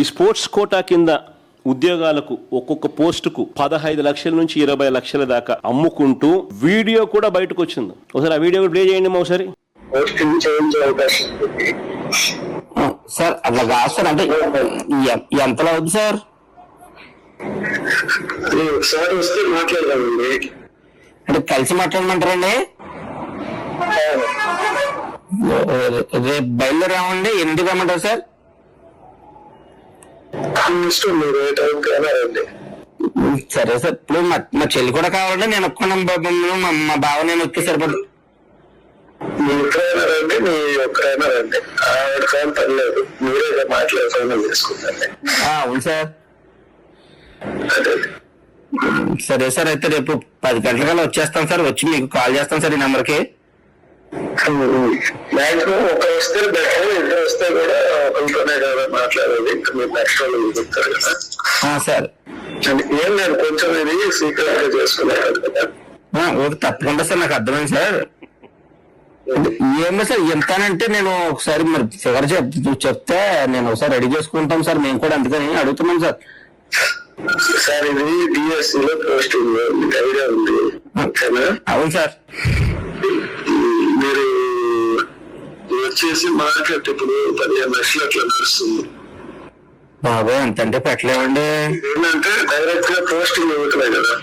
ఈ sports quota కింద ఉద్యోగాలకు ఒక్కొక్క పోస్టుకు 15 లక్షల నుంచి 20 లక్షల దాకా అమ్ముకుంటూ వీడియో కూడా బయటకు వచ్చింది. ఒకసారి ఆ వీడియో ప్లే చేయండి ఒకసారి. సార్ అట్లా కాదు సార్, అంటే ఎంతలో అవుతుంది సార్? ఒకసారి వస్తే మాట్లాడదామండి. అంటే కలిసి మాట్లాడమంటారండి? రేపు బయలుదేరామండి. ఎందుకు రమ్మంటారు సార్? ఇష్టం మీరు ఏ టైంకి వెళ్ళారండి. సరే సార్, ఇప్పుడు మా చెల్లి కూడా కావాలంటే నేను ఒక్కన మా బావ నేను వస్తే సరిపడు. మీ ఎక్కడైనా రండి, మీ ఒక్కరైనా రండి, ఆవిడ కానీ పర్లేదు, మీరే మాట్లాడుకోవడం చేసుకుంటాండి. అవును సార్. అదే సరే సార్, అయితే రేపు 10 గంటలకల్లా వచ్చేస్తాం సార్. వచ్చి మీకు కాల్ చేస్తాం సార్ ఈ నెంబర్కి. మాక్సిమం ఒక వస్తే బెటర్, ఇద్దరు వస్తే కూడా ఒకరితోనే కదా మాట్లాడేది. ఇంకా మీరు నెక్స్ట్ వాళ్ళు చెప్తారు కదా సార్. ఏం లేదు, కొంచెం ఇది సీక్రెట్ గా చేసుకున్నారు కదా. ఓకే, తప్పకుండా సార్, నాకు అర్థమైంది సార్. ఏమో సార్, ఎంతానంటే నేను ఒకసారి మరి ఫిగర్ చెప్తే నేను ఒకసారి రెడీ చేసుకుంటాం సార్. మేము కూడా అందుకని అడుగుతున్నాం సార్. సార్ ఇది డిఎస్సి లో పోస్టింగ్ ఐడియా ఉంది. అవును సార్. మీరు వచ్చేసి మార్కెట్ ఇప్పుడు 15 లక్షలు అట్లా నడుస్తుంది. బాబా ఎంతంటే పెట్టలేమండి. ఏంటంటే డైరెక్ట్ గా పోస్టింగ్ ఇవ్వట్లే కదా.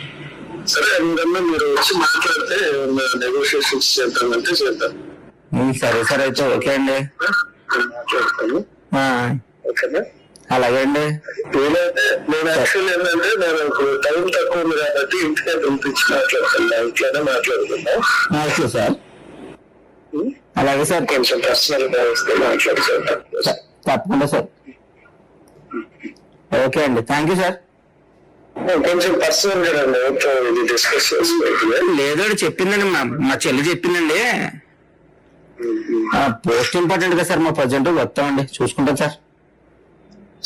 సరే అందుకన్నా మీరు వచ్చి మాట్లాడితే నెగోషియేషన్స్ చేద్దామంటే చేద్దాం. సరే సార్, అయితే ఓకే అండి, మాట్లాడతాను. ఓకేనా? అలాగే అండి. నేనైతే నేను యాక్చువల్ ఏంటంటే నేను ఇప్పుడు టైం తక్కువ ఉంది కాబట్టి ఇంటికే పిలిపించి మాట్లాడుతున్నా, ఇంట్లోనే మాట్లాడుతున్నా. ఓకే సార్, అలాగే సార్. కొంచెం పర్సనల్ గా వస్తే మాట్లాడుతున్నా. తప్పకుండా సార్. ఓకే అండి, థ్యాంక్ యూ సార్. కొంచెం పర్సనల్ గా ఇది డిస్కస్ చేసుకోవాలి. లేదో చెప్పిందండి, మా చెల్లి చెప్పిందండి. పోస్ట్ ఇంపార్టెంట్ కదా సార్, మా ప్రజెంట్ వస్తామండి, చూసుకుంటాం సార్.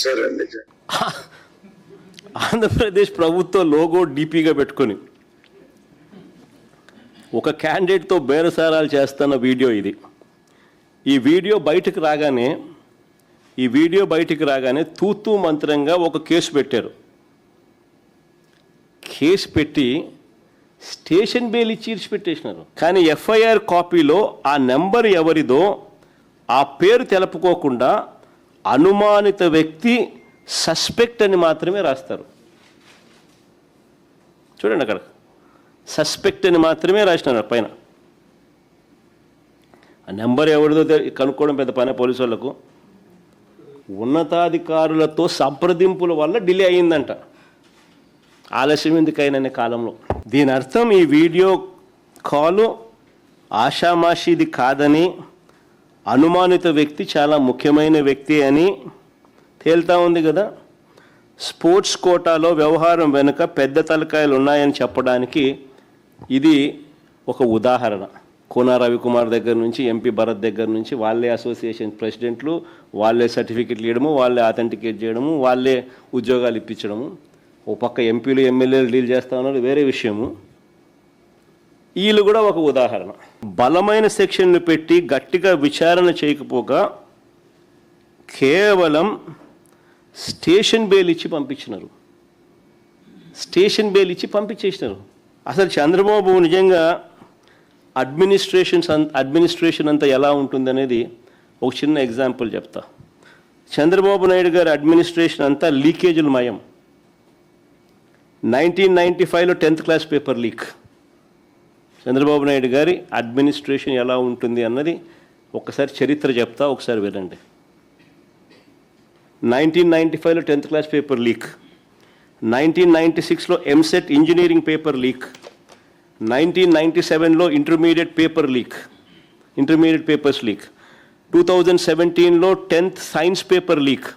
సరే అండి. ఆంధ్రప్రదేశ్ ప్రభుత్వ లోగో డీపీగా పెట్టుకొని ఒక క్యాండిడేట్తో బేరసారాలు చేస్తున్న వీడియో ఇది. ఈ వీడియో బయటికి రాగానే తూతూ మంత్రంగా ఒక కేసు పెట్టారు. కేసు పెట్టి స్టేషన్ బెయిల్ ఇచ్చి ఇడిచిపెట్టేసినారు. కానీ ఎఫ్ఐఆర్ కాపీలో ఆ నెంబర్ ఎవరిదో ఆ పేరు తెలపుకోకుండా అనుమానిత వ్యక్తి సస్పెక్ట్ అని మాత్రమే రాస్తారు. చూడండి, అక్కడ సస్పెక్ట్ అని మాత్రమే రాసినారు పైన. ఆ నెంబర్ ఎవరిదో కనుక్కోవడం పెద్ద పని పోలీసు వాళ్ళకు. ఉన్నతాధికారులతో సంప్రదింపుల వల్ల డిలే అయ్యిందంట, ఆలస్యం ఎందుకైనా కాలంలో. దీని అర్థం ఈ వీడియో కాలు ఆషామాషిది కాదని, అనుమానిత వ్యక్తి చాలా ముఖ్యమైన వ్యక్తి అని తేల్తా ఉంది కదా. స్పోర్ట్స్ కోటాలో వ్యవహారం వెనుక పెద్ద తలకాయలు ఉన్నాయని చెప్పడానికి ఇది ఒక ఉదాహరణ. కోన రవికుమార్ దగ్గర నుంచి ఎంపీ భరత్ దగ్గర నుంచి వాళ్ళే అసోసియేషన్ ప్రెసిడెంట్లు, వాళ్ళే సర్టిఫికెట్లు ఇవ్వడము, వాళ్ళే అథెంటికేట్ చేయడము, వాళ్ళే ఉద్యోగాలు ఇప్పించడము. ఓ పక్క ఎంపీలు ఎమ్మెల్యేలు డీల్ చేస్తూ ఉన్నారు, వేరే విషయము. వీళ్ళు కూడా ఒక ఉదాహరణ. బలమైన సెక్షన్లు పెట్టి గట్టిగా విచారణ చేయకపోగా కేవలం స్టేషన్ బెయిల్ ఇచ్చి పంపించేసినారు. అసలు చంద్రబాబు నిజంగా అడ్మినిస్ట్రేషన్ అంతా ఎలా ఉంటుందనేది ఒక చిన్న ఎగ్జాంపుల్ చెప్తా. చంద్రబాబు నాయుడు గారి అడ్మినిస్ట్రేషన్ అంతా లీకేజీలు మయం. 1995లో 10th class paper leak. Chandrababu Naidu గారి అడ్మినిస్ట్రేషన్ ఎలా ఉంటుంది అన్నది ఒకసారి చరిత్ర చెప్తా, ఒకసారి వినండి. 1995లో 10th క్లాస్ పేపర్ లీక్, 1996లో ఎంసెట్ ఇంజనీరింగ్ పేపర్ లీక్, 1997లో ఇంటర్మీడియట్ పేపర్స్ లీక్, 2017లో 10th సైన్స్ పేపర్ లీక్,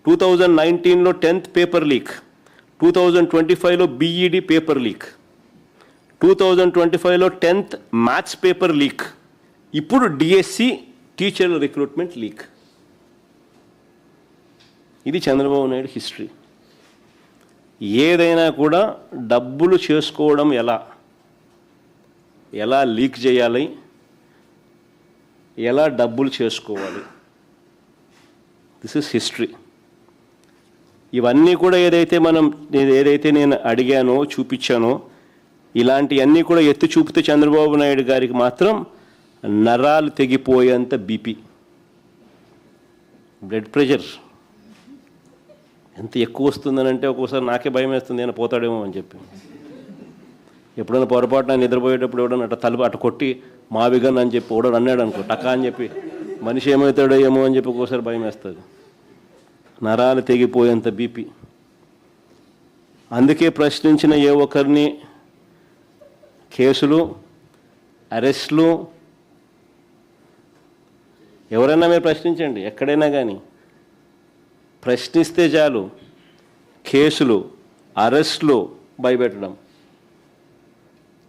2019లో 10th పేపర్ లీక్, 2025లో బీఈడి పేపర్ లీక్, 2025లో 10th మ్యాథ్స్ పేపర్ లీక్, ఇప్పుడు డిఎస్సి టీచర్ల రిక్రూట్మెంట్ లీక్. ఇది చంద్రబాబు నాయుడు హిస్టరీ. ఏదైనా కూడా డబ్బులు చేసుకోవడం ఎలా లీక్ చేయాలి, ఎలా డబ్బులు చేసుకోవాలి, దిస్ ఇస్ హిస్టరీ. ఇవన్నీ కూడా ఏదైతే నేను అడిగానో చూపించానో ఇలాంటివన్నీ కూడా ఎత్తి చూపితే చంద్రబాబు నాయుడు గారికి మాత్రం నరాలు తెగిపోయేంత బీపీ, బ్లడ్ ప్రెషర్ ఎంత ఎక్కువ వస్తుందనంటే ఒక్కోసారి నాకే భయం వేస్తుంది, నేను పోతాడేమో అని చెప్పి. ఎప్పుడైనా పొరపాటున నిద్రపోయేటప్పుడు ఎవడన్నా తలుపు అటు కొట్టి మావిగన్ అని చెప్పి ఓడని అన్నాడు అనుకో, టకా అని చెప్పి మనిషి ఏమవుతాడో ఏమో అని చెప్పి ఒక్కోసారి భయం వేస్తుంది. నరాలు తెగిపోయేంత బీపీ. అందుకే ప్రశ్నించిన ఏ ఒక్కరిని కేసులు, అరెస్టులు, ఎవరైనా మీరు ప్రశ్నించండి, ఎక్కడైనా కానీ ప్రశ్నిస్తే చాలు కేసులు, అరెస్టులు, భయపెట్టడం.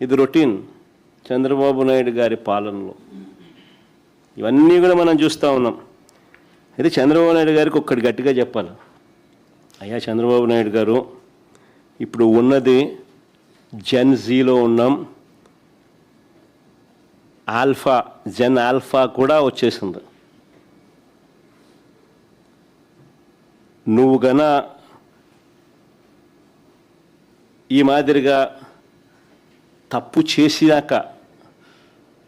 ఇది రొటీన్ చంద్రబాబు నాయుడు గారి పాలనలో. ఇవన్నీ కూడా మనం చూస్తూ ఉన్నాం. అయితే చంద్రబాబు నాయుడు గారికి ఒక్కటి గట్టిగా చెప్పాలి. అయ్యా చంద్రబాబు నాయుడు గారు, ఇప్పుడు ఉన్నది జెన్ జీలో ఉన్నాం, జెన్ ఆల్ఫా కూడా వచ్చేసింది. నువ్వు గన ఈ మాదిరిగా తప్పు చేసినాక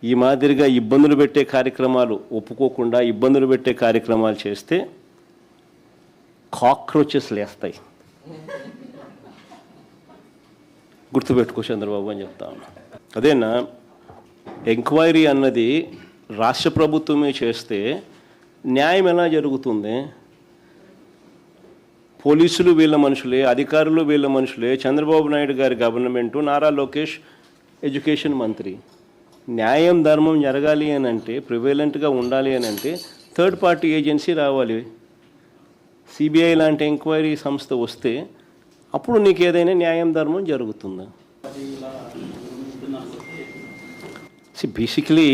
ఈ మాదిరిగా ఇబ్బందులు పెట్టే కార్యక్రమాలు ఒప్పుకోకుండా ఇబ్బందులు పెట్టే కార్యక్రమాలు చేస్తే కాక్రోచెస్ లేస్తాయి. గుర్తుపెట్టుకో చంద్రబాబు అని చెప్తా ఉన్నా. అదేనా ఎంక్వైరీ అన్నది రాష్ట్ర ప్రభుత్వమే చేస్తే న్యాయం ఎలా జరుగుతుంది? పోలీసులు వీళ్ళ మనుషులే, అధికారులు వీళ్ళ మనుషులే, చంద్రబాబు నాయుడు గారి గవర్నమెంటు, నారా లోకేష్ ఎడ్యుకేషన్ మంత్రి. న్యాయం ధర్మం జరగాలి అని అంటే, ప్రివేలెంట్గా ఉండాలి అని అంటే థర్డ్ పార్టీ ఏజెన్సీ రావాలి. సిబిఐ లాంటి ఎంక్వైరీ సంస్థ వస్తే అప్పుడు నీకు ఏదైనా న్యాయం ధర్మం జరుగుతుందా? బేసిక్లీ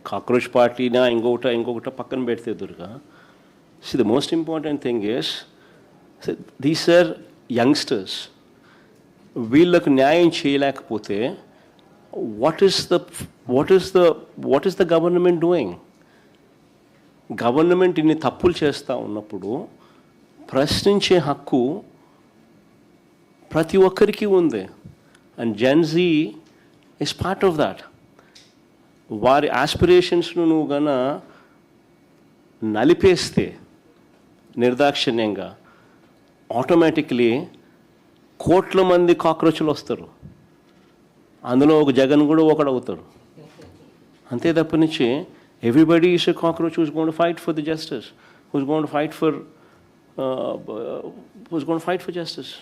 కాక్రోచ్ పార్టీనా ఇంకొకట పక్కన పెడితే Durga, the most important thing is these are youngsters. వీళ్ళకు న్యాయం చేయలేకపోతే what is the government doing? Government ఇన్ని తప్పులు చేస్తూ ఉన్నప్పుడు ప్రశ్నించే హక్కు ప్రతి ఒక్కరికి ఉంది. And Gen Z is part of that. వారి ఆస్పిరేషన్స్ను నువ్వు గన నలిపేస్తే నిర్దాక్షిణ్యంగా ఆటోమేటిక్లీ కోట్ల మంది కాక్రోచ్లు వస్తారు. అందులో ఒక జగన్ కూడా ఒకడవుతాడు. అంతే తప్పనిచ్చి everybody is a cockroach who's going to fight for the justice, who's going to fight for justice.